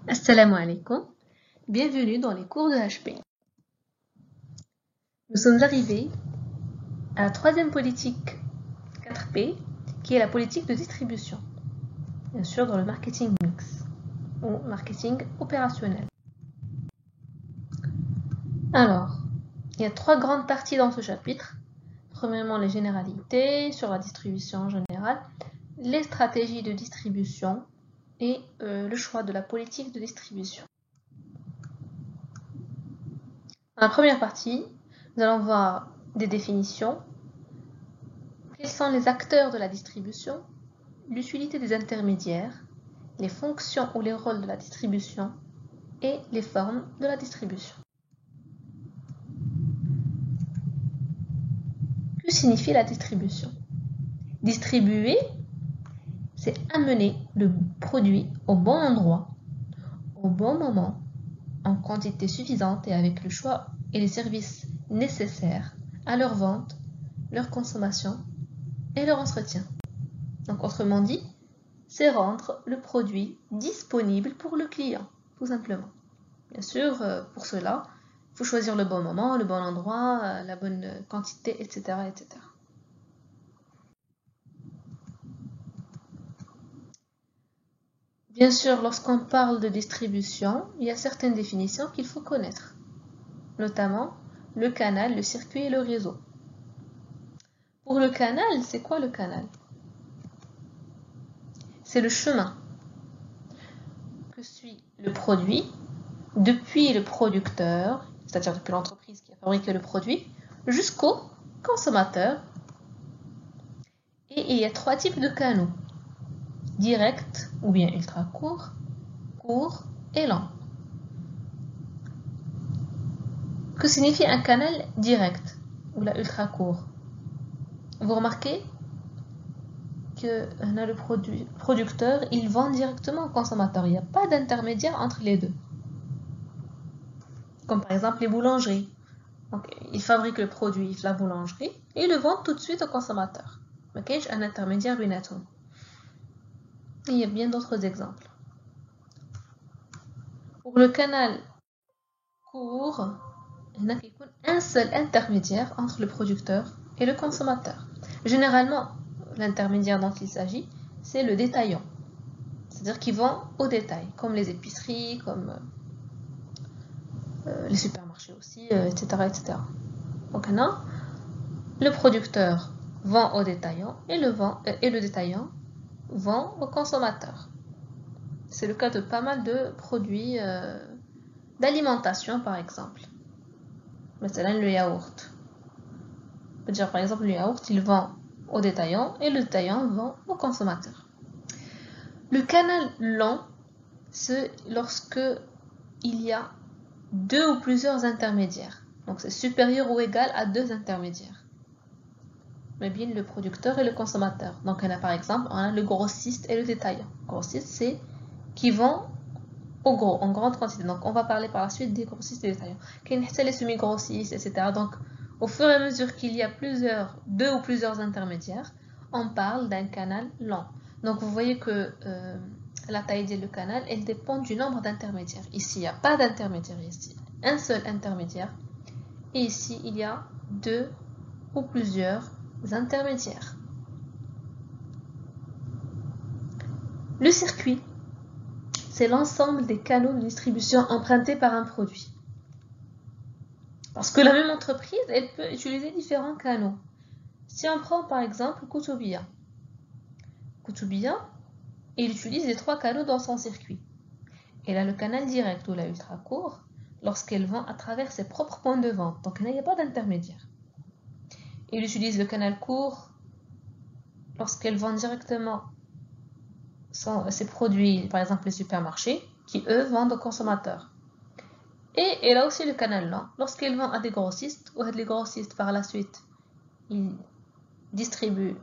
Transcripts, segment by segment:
Assalamu alaikum, bienvenue dans les cours de HP. Nous sommes arrivés à la troisième politique 4P, qui est la politique de distribution, bien sûr dans le marketing mix ou marketing opérationnel. Alors, il y a trois grandes parties dans ce chapitre. Premièrement, les généralités sur la distribution en général, les stratégies de distribution et le choix de la politique de distribution. Dans la première partie, nous allons voir des définitions, quels sont les acteurs de la distribution, l'utilité des intermédiaires, les fonctions ou les rôles de la distribution et les formes de la distribution. Que signifie la distribution? Distribuer, c'est amener le produit au bon endroit, au bon moment, en quantité suffisante et avec le choix et les services nécessaires à leur vente, leur consommation et leur entretien. Donc autrement dit, c'est rendre le produit disponible pour le client, tout simplement. Bien sûr, pour cela, il faut choisir le bon moment, le bon endroit, la bonne quantité, etc., etc. Bien sûr, lorsqu'on parle de distribution, il y a certaines définitions qu'il faut connaître, notamment le canal, le circuit et le réseau. Pour le canal, c'est quoi le canal? C'est le chemin que suit le produit depuis le producteur, c'est-à-dire depuis l'entreprise qui a fabriqué le produit, jusqu'au consommateur. Et il y a trois types de canaux: direct ou bien ultra court, court et lent. Que signifie un canal direct ou la ultra court? Vous remarquez que le producteur, il vend directement au consommateur. Il n'y a pas d'intermédiaire entre les deux. Comme par exemple les boulangeries. Donc, ils fabriquent le produit, la boulangerie, et ils le vendent tout de suite au consommateur. Il y a un intermédiaire بيناتهم. Il y a bien d'autres exemples. Pour le canal court, il n'y a qu'un seul intermédiaire entre le producteur et le consommateur. Généralement, l'intermédiaire dont il s'agit, c'est le détaillant. C'est-à-dire qu'il vend au détail, comme les épiceries, comme les supermarchés aussi, etc., etc. Donc là, le producteur vend au détaillant et le détaillant vend au consommateur. C'est le cas de pas mal de produits d'alimentation, par exemple. مثلا le yaourt. On peut dire par exemple le yaourt, il vend au détaillant et le détaillant vend au consommateur. Le canal lent, c'est lorsque il y a deux ou plusieurs intermédiaires. Donc c'est supérieur ou égal à deux intermédiaires. Mais bien le producteur et le consommateur. Donc on a par exemple le grossiste et le détaillant. Le grossiste, c'est qui vend au gros, en grande quantité. Donc on va parler par la suite des grossistes et des détaillants. Qu'il y a les semi-grossistes, etc. Donc au fur et à mesure qu'il y a deux ou plusieurs intermédiaires, on parle d'un canal lent. Donc vous voyez que la taille du canal, elle dépend du nombre d'intermédiaires. Ici, il n'y a pas d'intermédiaire, ici un seul intermédiaire. Et ici, il y a deux ou plusieurs intermédiaires. Le circuit, c'est l'ensemble des canaux de distribution empruntés par un produit. Parce que la même entreprise, elle peut utiliser différents canaux. Si on prend par exemple Koutoubia, il utilise les trois canaux dans son circuit. Elle a le canal direct ou la ultra court lorsqu'elle vend à travers ses propres points de vente. Donc il n'y a pas d'intermédiaire. Il utilise le canal court lorsqu'elle vend directement ses produits, par exemple les supermarchés, qui eux vendent aux consommateurs. Et elle a aussi le canal lent lorsqu'elle vend à des grossistes, ou les grossistes par la suite, ils distribuent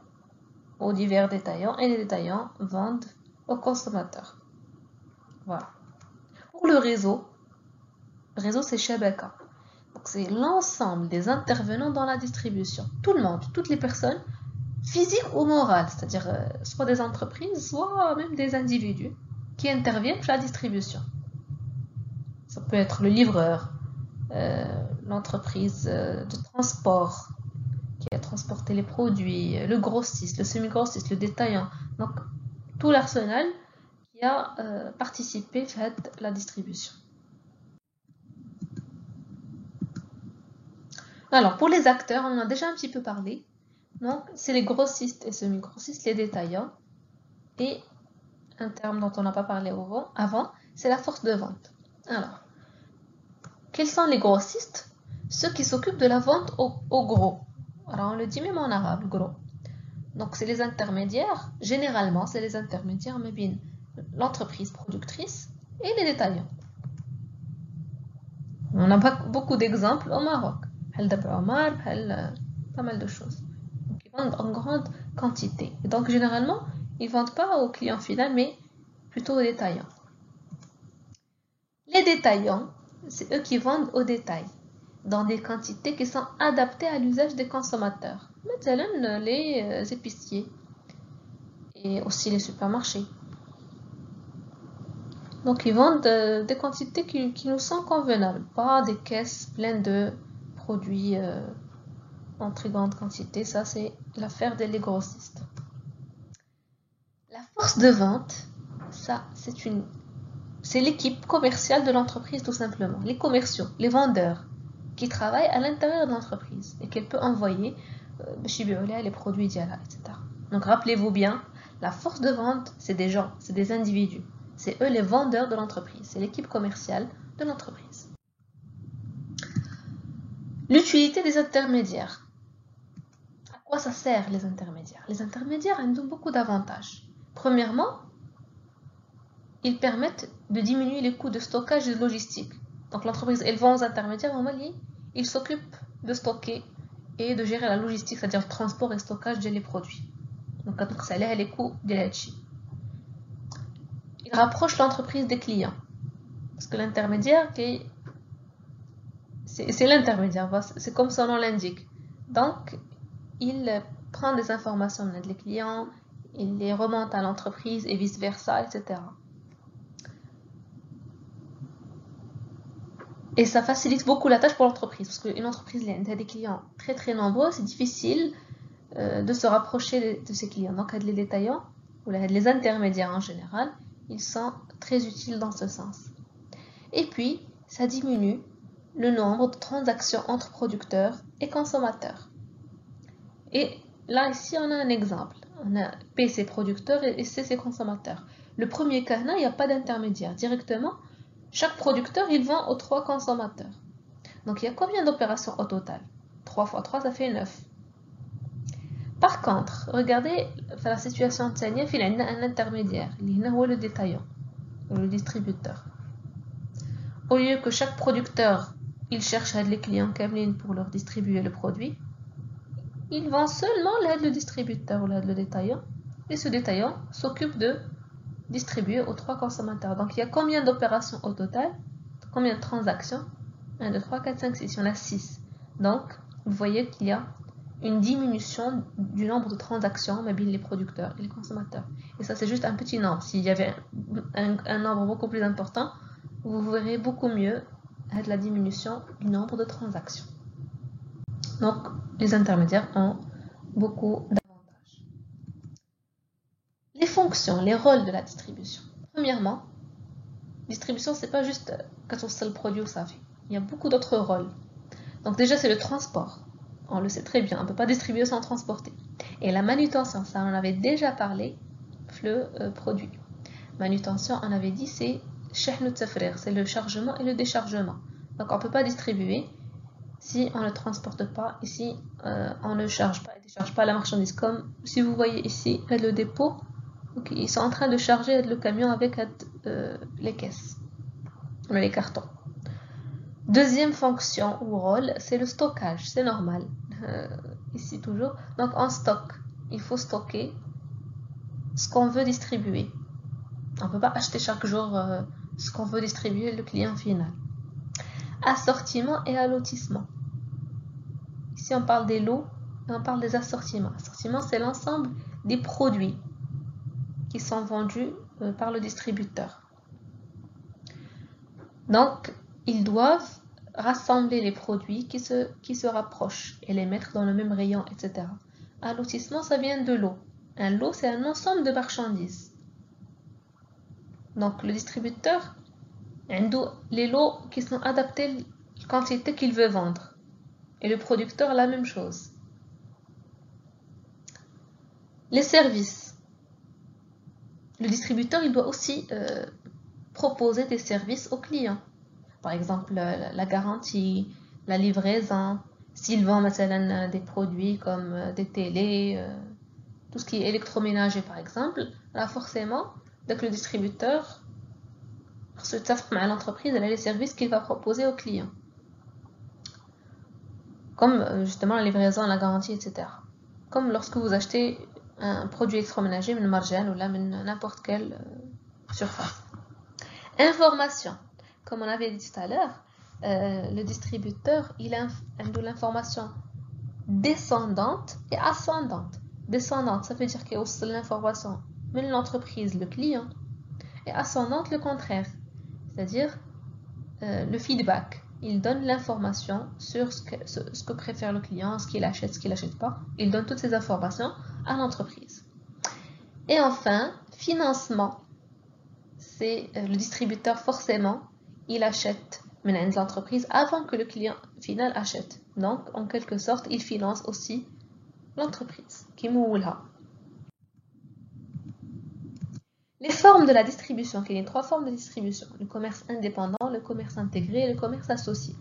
aux divers détaillants et les détaillants vendent aux consommateurs. Voilà. Pour le réseau c'est Shabaka. Donc c'est l'ensemble des intervenants dans la distribution. Tout le monde, toutes les personnes, physiques ou morales, c'est-à-dire soit des entreprises, soit même des individus qui interviennent pour la distribution. Ça peut être le livreur, l'entreprise de transport qui a transporté les produits, le grossiste, le semi-grossiste, le détaillant. Donc, tout l'arsenal qui a participé à la distribution. Alors, pour les acteurs, on en a déjà un petit peu parlé. Donc, c'est les grossistes et semi-grossistes, les détaillants. Et un terme dont on n'a pas parlé avant, c'est la force de vente. Alors, quels sont les grossistes? Ceux qui s'occupent de la vente au gros. Alors, on le dit même en arabe, gros. Donc, c'est les intermédiaires. Généralement, c'est les intermédiaires, mais bien l'entreprise productrice et les détaillants. On a beaucoup d'exemples au Maroc. Pas mal de choses. Donc, ils vendent en grande quantité. Et donc, généralement, ils ne vendent pas au client final, mais plutôt aux détaillants. Les détaillants, c'est eux qui vendent au détail, dans des quantités qui sont adaptées à l'usage des consommateurs. Maintenant, les épiciers et aussi les supermarchés. Donc, ils vendent des quantités qui nous sont convenables, pas des caisses pleines de produits en très grande quantité. Ça, c'est l'affaire des grossistes. La force de vente, ça, c'est l'équipe commerciale de l'entreprise, tout simplement. Les commerciaux, les vendeurs qui travaillent à l'intérieur de l'entreprise et qu'elle peut envoyer les produits d'Yala, etc. Donc, rappelez-vous bien, la force de vente, c'est des gens, c'est des individus. C'est eux les vendeurs de l'entreprise. C'est l'équipe commerciale de l'entreprise. L'utilité des intermédiaires. À quoi ça sert les intermédiaires? Les intermédiaires ont beaucoup d'avantages. Premièrement, ils permettent de diminuer les coûts de stockage et de logistique. Donc l'entreprise, elle vend aux intermédiaires, ils s'occupent de stocker et de gérer la logistique, c'est-à-dire le transport et stockage des produits. Donc ça lève les coûts de l'EDG. Il rapproche l'entreprise des clients. Parce que l'intermédiaire, c'est l'intermédiaire, c'est comme son nom l'indique. Donc, il prend des informations des clients, il les remonte à l'entreprise et vice-versa, etc. Et ça facilite beaucoup la tâche pour l'entreprise. Parce qu'une entreprise qui a des clients très très nombreux, c'est difficile de se rapprocher de ses clients. Donc, les détaillants, ou les intermédiaires en général, ils sont très utiles dans ce sens. Et puis, ça diminue le nombre de transactions entre producteurs et consommateurs. Et là, ici, on a un exemple. On a PC producteur et CC consommateur. Le premier cas, il n'y a pas d'intermédiaire. Directement, chaque producteur, il vend aux 3 consommateurs. Donc, il y a combien d'opérations au total? 3 fois 3, ça fait 9. Par contre, regardez la situation de Tania, il y a un intermédiaire. Il y a le détaillant, le distributeur. Au lieu que chaque producteur, il cherche les clients pour leur distribuer le produit, il vend seulement le distributeur ou le détaillant. Et ce détaillant s'occupe de distribuer aux 3 consommateurs. Donc, il y a combien d'opérations au total? Combien de transactions? 1, 2, 3, 4, 5, 6. Il y en a 6. Donc, vous voyez qu'il y a une diminution du nombre de transactions, mais bien les producteurs et les consommateurs. Et ça, c'est juste un petit nombre. S'il y avait un nombre beaucoup plus important, vous verrez beaucoup mieux la diminution du nombre de transactions. Donc, les intermédiaires ont beaucoup d'avantages. Les fonctions, les rôles de la distribution. Premièrement, distribution, c'est pas juste quand on sait le produit ou ça fait. Il y a beaucoup d'autres rôles. Donc déjà, c'est le transport. On le sait très bien, on ne peut pas distribuer sans transporter. Et la manutention, ça on en avait déjà parlé, le produit. Manutention, on avait dit, c'est c'est le chargement et le déchargement. Donc on ne peut pas distribuer si on ne transporte pas et si on ne charge pas et décharge pas la marchandise. Comme si vous voyez ici le dépôt, donc, ils sont en train de charger le camion avec les caisses, les cartons. Deuxième fonction ou rôle, c'est le stockage, c'est normal. Ici toujours. Donc on stocke. Il faut stocker ce qu'on veut distribuer. On ne peut pas acheter chaque jour ce qu'on veut distribuer le client final. Assortiment et allotissement. Ici on parle des lots et on parle des assortiments. Assortiment, c'est l'ensemble des produits qui sont vendus par le distributeur. Donc, ils doivent rassembler les produits qui se rapprochent et les mettre dans le même rayon, etc. Un lotissement, ça vient de lot. Un lot, c'est un ensemble de marchandises. Donc, le distributeur, il a les lots qui sont adaptés à la quantité qu'il veut vendre. Et le producteur, la même chose. Les services. Le distributeur, il doit aussi proposer des services aux clients. Par exemple, la garantie, la livraison. S'il vend مثلا des produits comme des télés, tout ce qui est électroménager par exemple, là forcément, donc le distributeur se t'offre à l'entreprise les services qu'il va proposer aux clients. Comme justement la livraison, la garantie, etc. Comme lorsque vous achetez un produit électroménager, une margelle ou là, n'importe quelle surface. Information. Comme on avait dit tout à l'heure, le distributeur, il a de l'information descendante et ascendante. Descendante, ça veut dire qu'il y a l'information de l'entreprise, le client, et ascendante, le contraire. C'est-à-dire le feedback. Il donne l'information sur ce que préfère le client, ce qu'il achète, ce qu'il n'achète pas. Il donne toutes ces informations à l'entreprise. Et enfin, financement. C'est le distributeur, forcément, il achète de l'entreprise avant que le client final achète. Donc, en quelque sorte, il finance aussi l'entreprise. Les formes de la distribution, il y a 3 formes de distribution. Le commerce indépendant, le commerce intégré et le commerce associé.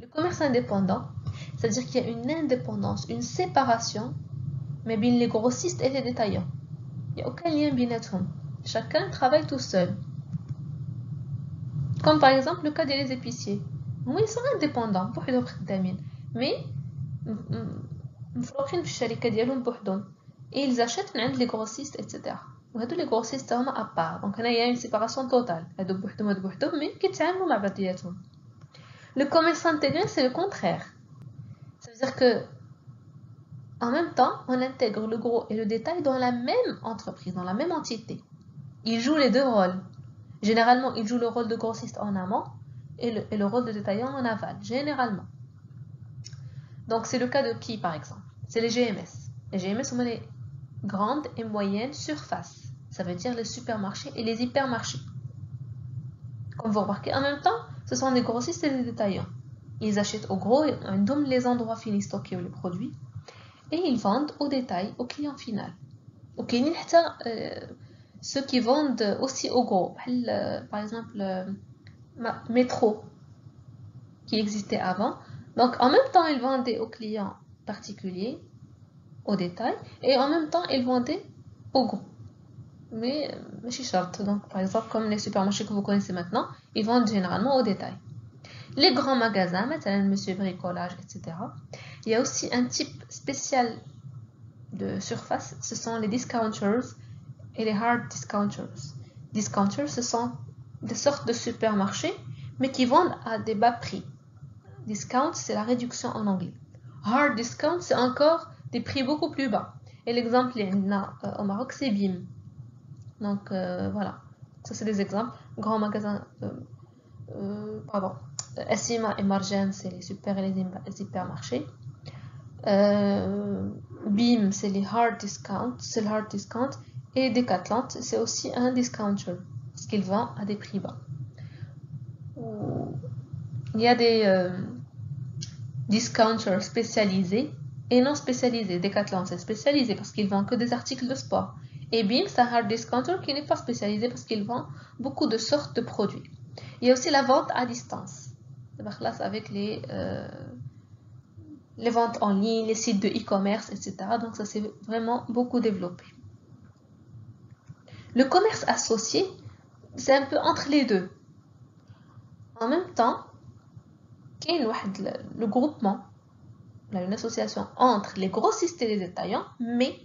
Le commerce indépendant, c'est-à-dire qu'il y a une indépendance, une séparation, mais bien les grossistes et les détaillants. Il n'y a aucun lien بيناتهم. Chacun travaille tout seul. Comme par exemple le cas des épiciers. Ils sont indépendants, mais مفروقين في الشركة ديالهم بوحدهم. Et ils achètent من عند les grossistes, etc. وهادو les grossistes هما à part. Donc هنا il y a une séparation totale. هادو بوحدهم هادو بوحدهم mais كيتعاملوا مع بعضياتهم. Le commerce intégré, c'est le contraire. Ça veut dire que en même temps, on intègre le gros et le détail dans la même entreprise, dans la même entité. Ils jouent les deux rôles. Généralement, ils jouent le rôle de grossiste en amont et le rôle de détaillant en aval. Généralement. Donc, c'est le cas de qui, par exemple? C'est les GMS. Les GMS sont les grandes et moyennes surfaces. Ça veut dire les supermarchés et les hypermarchés. Comme vous remarquez, en même temps, ce sont des grossistes et des détaillants. Ils achètent au gros et ils donnent les endroits finis stockés les produits et ils vendent au détail au client final. Ok, ceux qui vendent aussi au gros, par exemple Métro qui existait avant. Donc en même temps ils vendaient aux clients particuliers au détail et en même temps ils vendaient au gros. Mais donc par exemple comme les supermarchés que vous connaissez maintenant, ils vendent généralement au détail. Les grands magasins, maintenant Monsieur Bricolage, etc. Il y a aussi un type spécial de surface, ce sont les discounters et les hard discounters. Discounters, ce sont des sortes de supermarchés, mais qui vendent à des bas prix. Discount, c'est la réduction en anglais. Hard discount, c'est encore des prix beaucoup plus bas. Et l'exemple au Maroc, c'est BIM. Donc voilà, ça c'est des exemples. Grands magasins, Essima et Marjan, c'est les super et les hypermarchés. BIM, c'est les hard discount, c'est le hard discount. Et Decathlon, c'est aussi un discounter, parce qu'il vend à des prix bas. Il y a des discounters spécialisés et non spécialisés. Decathlon, c'est spécialisé parce qu'il vend que des articles de sport. Et BIM, c'est un hard discounter qui n'est pas spécialisé parce qu'il vend beaucoup de sortes de produits. Il y a aussi la vente à distance. Avec les ventes en ligne, les sites de e-commerce, etc. Donc ça s'est vraiment beaucoup développé. Le commerce associé, c'est un peu entre les deux. En même temps, il y a le groupement, une association entre les grossistes et les détaillants, mais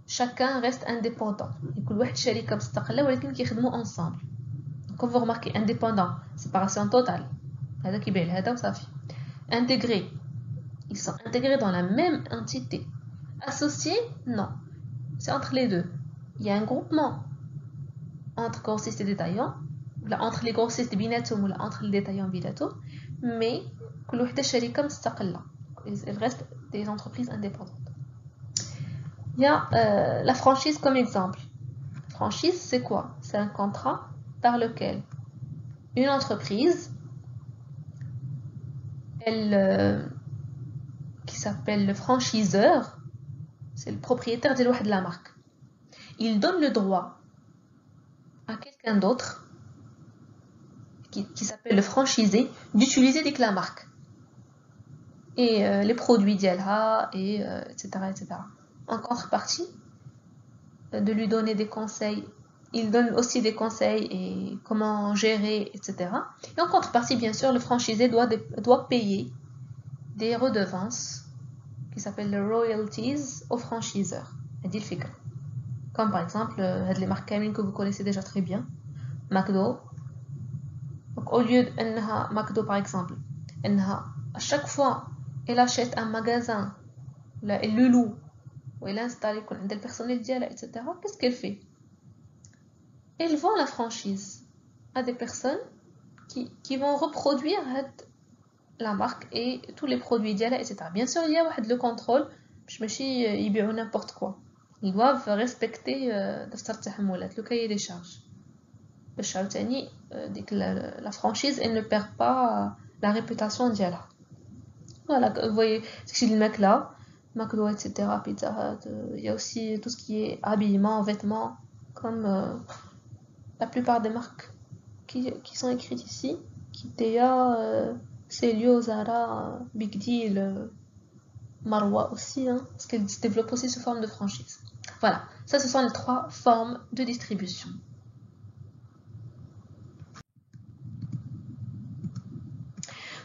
chacun reste indépendant. Ensemble. Comme vous remarquez, indépendant, séparation totale. Intégrés, ils sont intégrés dans la même entité. Associés, non. C'est entre les deux. Il y a un groupement entre grossistes et détaillants, entre les grossistes بيناتهم ولا entre les détaillants بيناتهم, mais كل وحدة شركة مستقلة. Elles restent des entreprises indépendantes. Il y a la franchise comme exemple. Franchise, c'est quoi? C'est un contrat par lequel une entreprise, qui s'appelle le franchiseur, c'est le propriétaire de la marque. Il donne le droit à quelqu'un d'autre qui s'appelle le franchisé d'utiliser la marque et les produits d'Yalha et etc., etc. En contrepartie de lui donner des conseils, il donne aussi des conseils et comment gérer, etc. Et en contrepartie, bien sûr, le franchisé doit payer des redevances qui s'appellent les royalties aux franchiseurs. Comme par exemple les marques que vous connaissez déjà très bien, McDo. Donc, au lieu de McDo par exemple, à chaque fois elle achète un magasin, elle le loue, ou elle installe le personnel, etc. Qu'est-ce qu'elle fait? Elle vend la franchise à des personnes qui vont reproduire la marque et tous les produits, etc. Bien sûr, il y a le contrôle, je me suis dit n'importe quoi. Ils doivent respecter le cahier des charges. La franchise, elle ne perd pas la réputation d'Yala. Voilà, vous voyez, c'est le mec là, McDo, etc., Pizza Hut, il y a aussi tout ce qui est habillement, vêtements, comme la plupart des marques qui sont écrites ici, Kitea, Celio, Zara, Big Deal, Marwa aussi, hein, parce qu'elles se développent aussi sous forme de franchise. Voilà, ça ce sont les 3 formes de distribution.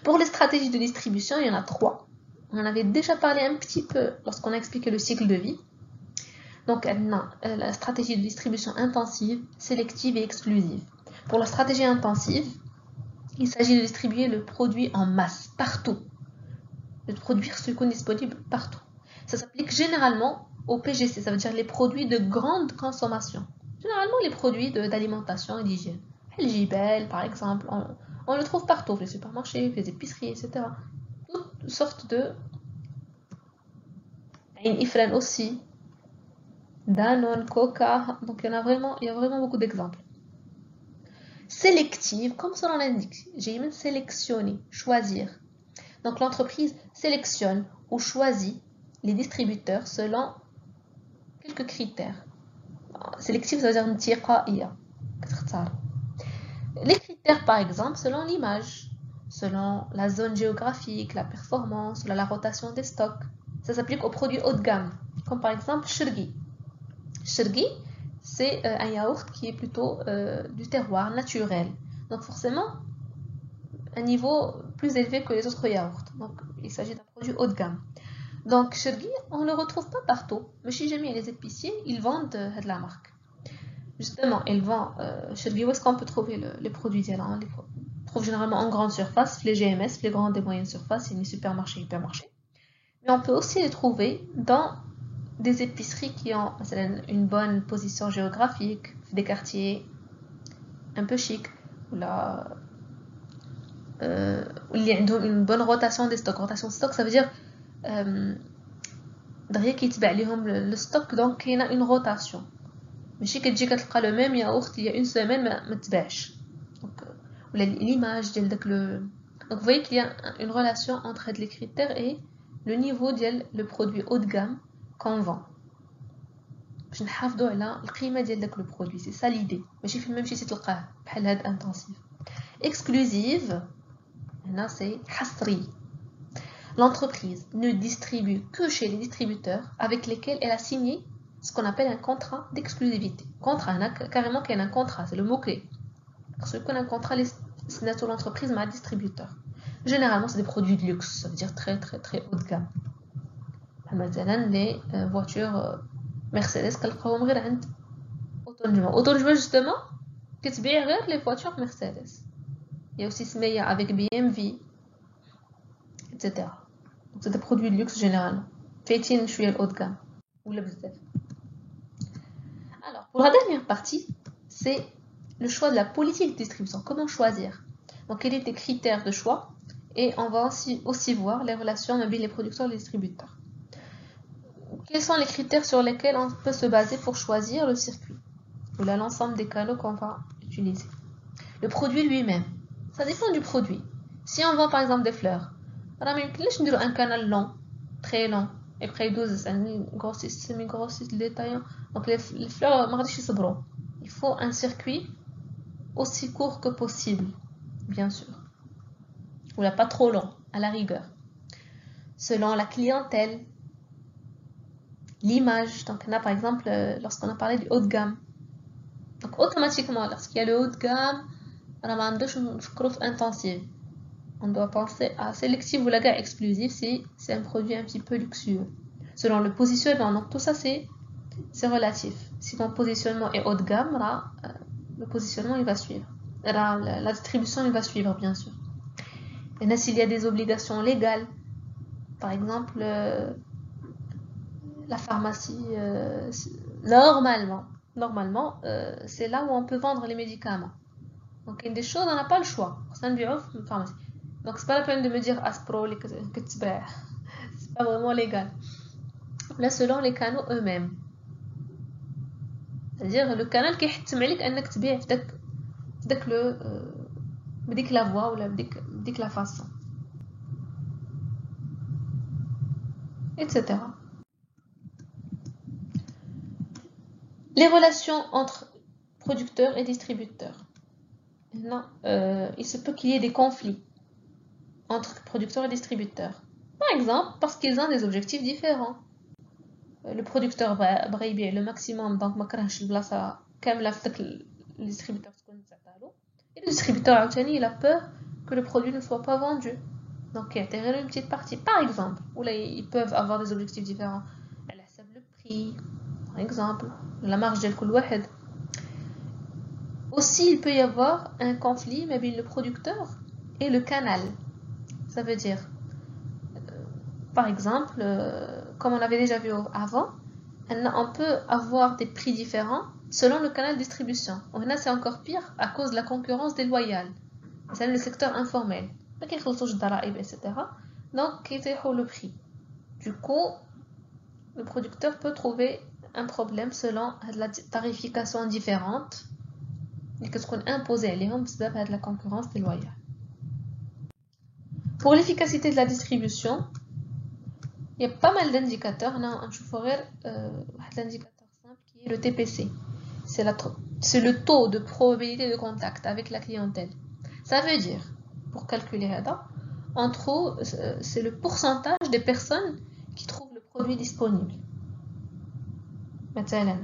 Pour les stratégies de distribution, il y en a 3. On en avait déjà parlé un petit peu lorsqu'on a expliqué le cycle de vie. Donc, la stratégie de distribution intensive, sélective et exclusive. Pour la stratégie intensive, il s'agit de distribuer le produit en masse, partout. De produire ce qu'on est disponible partout. Ça s'applique généralement au PGC, ça veut dire les produits de grande consommation. Généralement, les produits d'alimentation et d'hygiène. Le Jibel, par exemple, on le trouve partout, les supermarchés, les épiceries, etc. Toutes sortes de... Ifren aussi, Danone, Coca, donc il y a vraiment beaucoup d'exemples. Sélective, comme son nom l'indique, j'ai même sélectionner, choisir. Donc l'entreprise sélectionne ou choisit les distributeurs selon quelques critères. Sélective, ça veut dire ntiqa'iya. Les critères, par exemple, selon l'image, selon la zone géographique, la performance, la rotation des stocks. Ça s'applique aux produits haut de gamme, comme par exemple Shirgi. Shirgi, c'est un yaourt qui est plutôt du terroir naturel. Donc forcément, un niveau plus élevé que les autres yaourts. Donc il s'agit d'un produit haut de gamme. Donc Shirgi, on ne le retrouve pas partout. Mais chez jamais les épiciers, ils vendent de la marque. Justement, ils vendent Shirgi. Où est-ce qu'on peut trouver les produits d'Iran? On les trouve généralement en grande surface, les GMS, les grandes et moyennes surfaces, et les supermarchés, hypermarchés. Mais on peut aussi les trouver dans des épiceries qui ont une bonne position géographique, des quartiers un peu chics, où il y a une bonne rotation des stocks. Rotation de stock, ça veut dire derrière qui تباع لهم le stock, donc il y a une rotation. ماشي كتجي كتلقى le même yaourt il y a une semaine ما تباعش. Donc l'image ديال داك donc vous voyez qu'il y a une relation entre les critères et le niveau ديال le produit haut de gamme qu'on vend. باش نحافظوا على القيمه ديال داك لو برودوي, c'est ça l'idée. ماشي في ماشي تلقاه بحال هاد انتنسيف. Exclusive, هنا c'est حصري. L'entreprise ne distribue que chez les distributeurs avec lesquels elle a signé ce qu'on appelle un contrat d'exclusivité. Contrat, carrément qu'il y a un contrat, c'est le mot-clé. Parce qu'on a un contrat, c'est l'entreprise mais un distributeur. Généralement, c'est des produits de luxe, ça veut dire très très très haut de gamme. Maintenant, les voitures Mercedes, كنلقاوهم غير عند Autonjuma. Autonjuma, justement, كتبيع غير les voitures Mercedes. Il y a aussi Smeya avec BMW, etc. Donc, c'est des produits de luxe généralement. فايتين شوية le haut de gamme. Ou le bzaf. Alors, pour la dernière partie, c'est le choix de la politique de distribution. Comment choisir? Donc, quels sont les critères de choix? Et on va aussi voir les relations entre les producteurs et les distributeurs. Quels sont les critères sur lesquels on peut se baser pour choisir le circuit ou l'ensemble des canaux qu'on va utiliser? Le produit lui-même, ça dépend du produit. Si on vend par exemple des fleurs, on a un canal long, très long, et après 12 grossissent, semi-grossissent, détaillants. Donc les fleurs, il faut un circuit aussi court que possible, bien sûr. Ou là, pas trop long, à la rigueur. Selon la clientèle, l'image. Donc on a par exemple, lorsqu'on a parlé du haut de gamme. Donc automatiquement, lorsqu'il y a le haut de gamme, on a une croûte intensive. On doit penser à sélectif ou la gamme exclusive si c'est un produit un petit peu luxueux. Selon le positionnement, donc tout ça c'est relatif. Si ton positionnement est haut de gamme, là, le positionnement il va suivre. Là, la distribution il va suivre bien sûr. Et s'il y a des obligations légales, par exemple la pharmacie, normalement c'est là où on peut vendre les médicaments. Donc il y a des choses on n'a pas le choix. Pharmacie. Donc c'est pas la peine de me dire Aspro que c'est pas vraiment légal. Là selon les canaux eux-mêmes. C'est-à-dire le canal qui يحتم عليك انك تبيع في داك لو بديك la voie ولا بديك la façon, etc. Les relations entre producteurs et distributeurs. Non, il se peut qu'il y ait des conflits entre producteurs et distributeurs. Par exemple, parce qu'ils ont des objectifs différents. Le producteur va يبيع le maximum, donc ما كرهش البلاصه كامله في داك الديستريبيوتور تكون تعطالو. Et le distributeur عاوتاني il a peur que le produit ne soit pas vendu. Donc il y a une petite partie par exemple où là ils peuvent avoir des objectifs différents. على حسب le prix par exemple, la marge ديال كل واحد. Aussi il peut y avoir un conflit entre le producteur et le canal. Ça veut dire par exemple, comme on avait déjà vu avant, on peut avoir des prix différents selon le canal de distribution. Là, c'est encore pire à cause de la concurrence déloyale. C'est le secteur informel. etc. Donc, le prix. Du coup, le producteur peut trouver un problème selon la tarification différente et que ce qu'on impose à la concurrence déloyale. Pour l'efficacité de la distribution, il y a pas mal d'indicateurs. On a un indicateur simple qui est le TPC. C'est le taux de probabilité de contact avec la clientèle. Ça veut dire, pour calculer ça, c'est le pourcentage des personnes qui trouvent le produit disponible. Maintenant,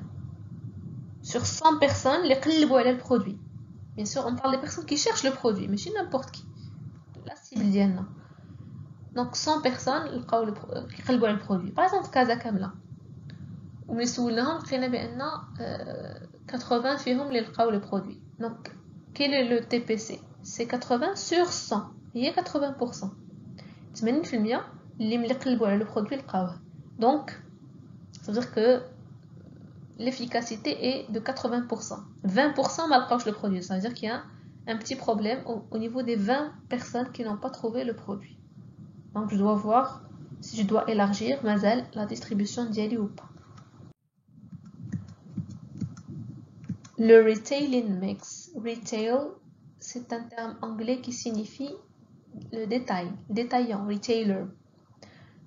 sur 100 personnes, les قلبوا على le produit. Bien sûr, on parle des personnes qui cherchent le produit, mais c'est n'importe qui. La cible ديالنا. Donc 100 personnes qui يقلبوا على le produit. Par exemple, Casa كاملة. وملي سولناهم لقينا بأن 80 فيهم اللي لقاو le produit. Donc quel est le TPC? C'est 80 sur 100. Il y a 80%. 80% اللي قلبوا على le produit لقاوه. Donc ça veut dire que l'efficacité est de 80%. 20% ما لقاوش le produit. Ça veut dire qu'il y a un petit problème au niveau des 20 personnes qui n'ont pas trouvé le produit. Donc je dois voir si je dois élargir la distribution d'Yali ou pas. Le retailing mix. Retail, c'est un terme anglais qui signifie le détaillant, retailer.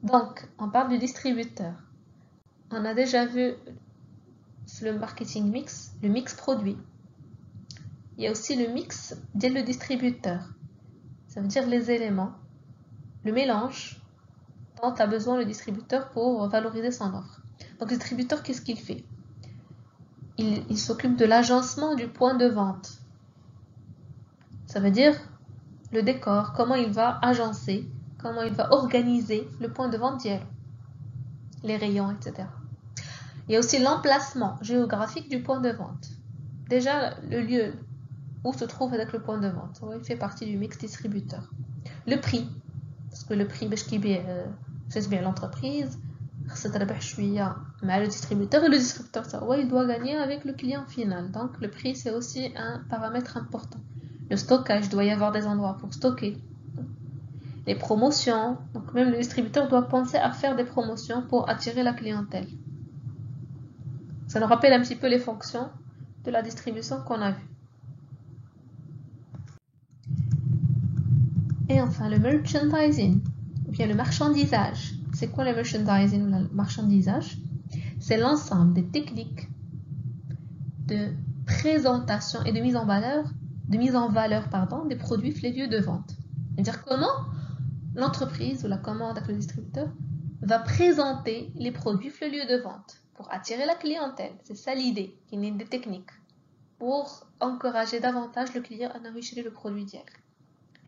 Donc, on parle du distributeur. On a déjà vu le marketing mix, le mix produit. Il y a aussi le mix dès le distributeur. Ça veut dire les éléments, le mélange dont a besoin le distributeur pour valoriser son offre. Donc, le distributeur, qu'est-ce qu'il fait? Il s'occupe de l'agencement du point de vente. Ça veut dire le décor, comment il va agencer, comment il va organiser le point de vente d'hier, les rayons, etc. Il y a aussi l'emplacement géographique du point de vente. Déjà, le lieu où se trouve avec le point de vente, il fait partie du mix distributeur. Le prix, parce que le prix, c'est bien l'entreprise, خاصة تربح شوية مع le distributeur et le distributeur ça ouais, il doit gagner avec le client final. Donc le prix c'est aussi un paramètre important. Le stockage, doit y avoir des endroits pour stocker. Les promotions, donc même le distributeur doit penser à faire des promotions pour attirer la clientèle. Ça nous rappelle un petit peu les fonctions de la distribution qu'on a vu. Et enfin le merchandising, ou bien le marchandisage. C'est quoi le merchandising ou le marchandisage? C'est l'ensemble des techniques de présentation et de mise en valeur des produits les lieux de vente. C'est-à-dire comment l'entreprise ou la commande avec le distributeur va présenter les produits le lieu de vente pour attirer la clientèle. C'est ça l'idée, qui est des techniques pour encourager davantage le client à acheter le produit direct.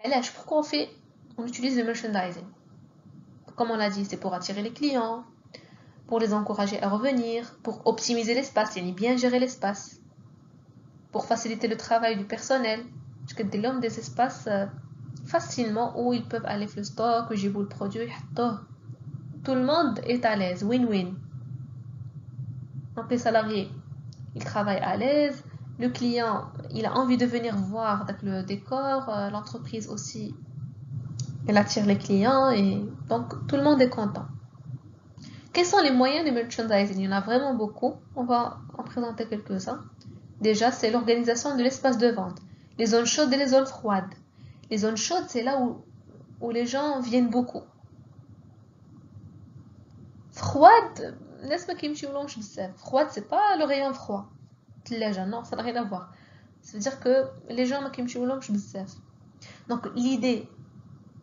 Et là, pourquoi on utilise le merchandising? Comme on l'a dit, c'est pour attirer les clients, pour les encourager à revenir, pour optimiser l'espace, et bien gérer l'espace, pour faciliter le travail du personnel. Je crée des espaces facilement où ils peuvent aller faire le stock, où j'ai le produit. Tout le monde est à l'aise, win-win. Donc les salariés, ils travaillent à l'aise. Le client, il a envie de venir voir le décor. L'entreprise aussi, elle attire les clients et donc tout le monde est content. Quels sont les moyens de merchandising? Il y en a vraiment beaucoup. On va en présenter quelques-uns. Déjà, c'est l'organisation de l'espace de vente. Les zones chaudes et les zones froides. Les zones chaudes, c'est là où les gens viennent beaucoup. Froide, froide, c'est pas le rayon froid. Non, ça n'a rien à voir. Ça veut dire que les gens ne. Donc l'idée,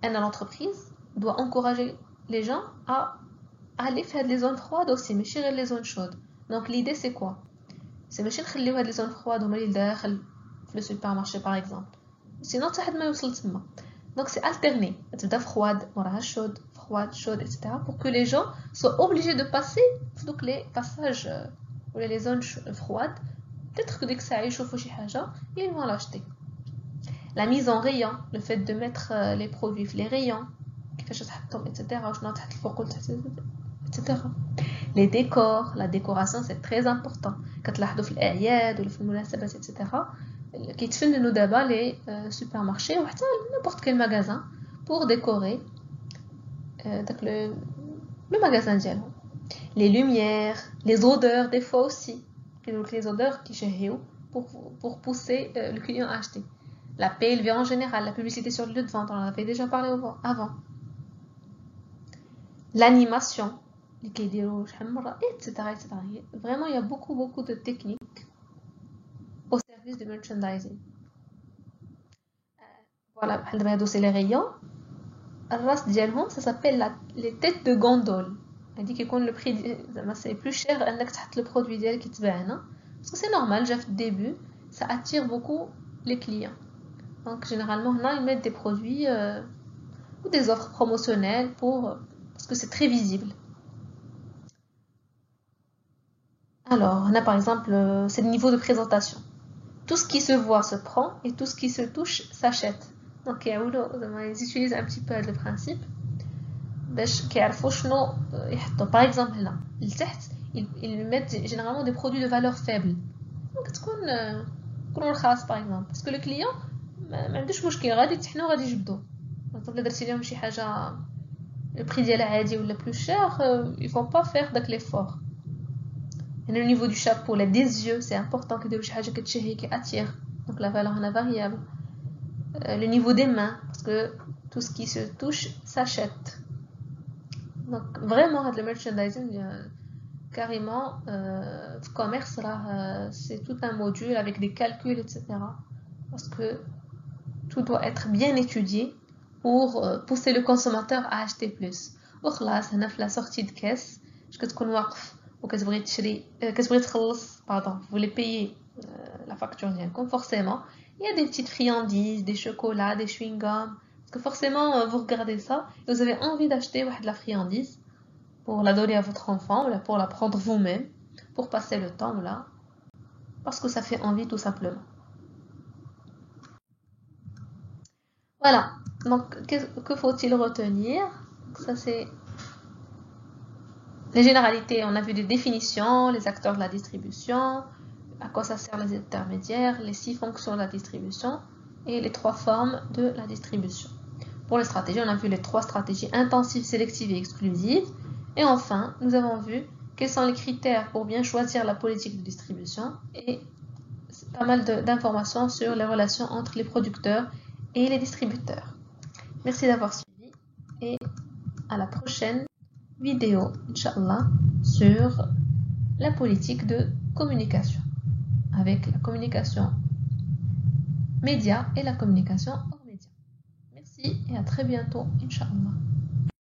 l'entreprise doit encourager les gens à aller faire des zones froides aussi, mais chérir les zones chaudes. Donc l'idée c'est quoi? C'est ماشي نخليوها les zones froides وما داخل في le supermarché par exemple. Sinon ça ما يوصل تما. Donc c'est alterné. تبدا froide, وراها chaude, froide, chaude, etc. pour que les gens soient obligés de passer donc les passages ou les zones froides. Peut-être que dès que ça aille chauffer شي حاجة, ils vont l'acheter. La mise en rayon, le fait de mettre les produits les rayons, etc. etc. Les décors, la décoration c'est très important. كتلاحظوا في الأعياد ولا في المناسبات etc. كيتفننوا دابا les supermarchés ou حتى n'importe quel magasin pour décorer le magasin ديالهم. Les lumières, les odeurs des fois aussi. Les odeurs qui chehhiou pour pousser le client à acheter. La PLV en général, la publicité sur le lieu de vente, on en avait déjà parlé avant. L'animation, etc., etc. Vraiment, il y a beaucoup de techniques au service du merchandising. Voilà, c'est les rayons. Ça s'appelle les têtes de gondole. Elle dit que le prix c'est plus cher que le produit qui te parce que c'est normal, déjà au début, ça attire beaucoup les clients. Donc généralement, là, ils mettent des produits ou des offres promotionnelles parce que c'est très visible. Alors, on a par exemple, c'est le niveau de présentation. Tout ce qui se voit se prend et tout ce qui se touche s'achète. Donc, ils utilisent un petit peu le principe. Par exemple, là, ils mettent généralement des produits de valeur faible. Donc, par exemple. Parce que le client, ما عندوش مشكل غادي يتحنوا غادي يجبدوا. مثلا درتي لهم شي حاجه البري ديالها عادي ولا plus cher, ils vont pas faire داك l'effort. Et au niveau du chapeau, des yeux, c'est important que يديروا شي حاجه كتشهي qui attire. Donc la valeur est variable. Le niveau des mains, parce que tout ce qui se touche s'achète. Donc vraiment le merchandising carrément commerce là, c'est tout un module avec des calculs, etc. Parce que tout doit être bien étudié pour pousser le consommateur à acheter plus. وخلاص هنا في la sortie de caisse كتكون واقف وكتبغي تشري كتبغي تخلص vous voulez payer la facture ديالكم forcément il y a des petites friandises, des chocolats, des chewing-gums parce que forcément vous regardez ça et vous avez envie d'acheter la friandise pour la donner à votre enfant ou pour la prendre vous-même pour passer le temps là parce que ça fait envie tout simplement. Voilà, donc que faut-il retenir? Ça c'est les généralités, on a vu des définitions, les acteurs de la distribution, à quoi ça sert les intermédiaires, les 6 fonctions de la distribution et les 3 formes de la distribution. Pour les stratégies, on a vu les 3 stratégies intensives, sélectives et exclusives. Et enfin, nous avons vu quels sont les critères pour bien choisir la politique de distribution et pas mal d'informations sur les relations entre les producteurs et les distributeurs. Merci d'avoir suivi et à la prochaine vidéo, Inch'Allah, sur la politique de communication, avec la communication média et la communication hors média. Merci et à très bientôt, Inch'Allah.